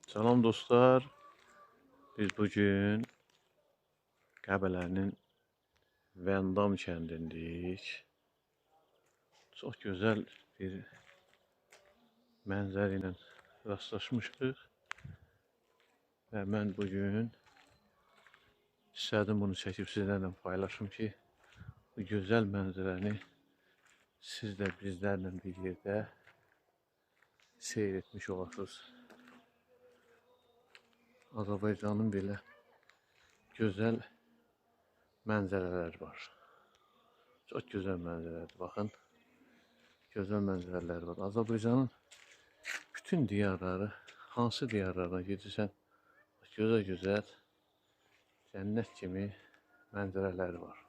Salam dostlar. Biz bugün Qəbələnin Vendam kəndindəyik. Çox gözəl bir mənzərə ilə rastlaşmışıq və mən bugün istədim bunu çəkib sizlərlə paylaşım ki, bu gözəl mənzərəni siz də bizlərlə bir yerdə seyr etmiş olasınız. Azərbaycanın belə gözəl mənzərələr var. Çox gözəl mənzərədir. Baxın, gözəl mənzərələr var. Azərbaycanın bütün diyarları, hansı diyarlarına gedirsən, gözəl-gözəl cənnət kimi mənzərələri var.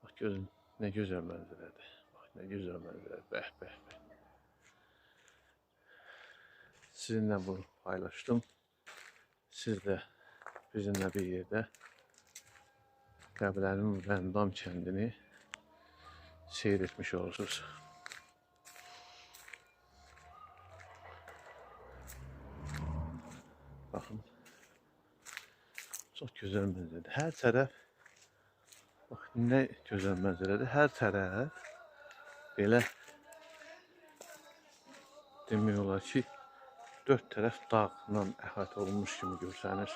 Bax, görün, nə gözəl mənzərədir. Bax, nə gözəl mənzərədir. Bəh, bəh, bəh. Sizinlə bunu paylaşdım. Siz də bizimlə bir yerdə Qəbələnin Vendam kəndini seyr etmiş olursunuz. Baxın, çox gözəl mənzərədir. Hər tərəf, bax, nə gözəl mənzərədir. Hər tərəf belə demək olar ki, dörd tərəf dağla əhatə olunmuş kimi görsənir.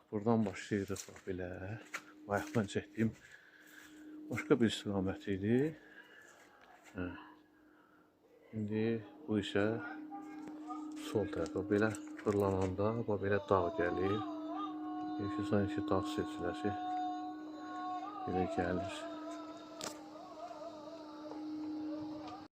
Buradan başlayırıq bax belə. Bayaqdan çəkdiyim başqa bir istiqamət idi. İndi bu isə sol tərəfə belə fırlananda bax belə dağ gəlir. Sanki dağ silsiləsi belə gəlir.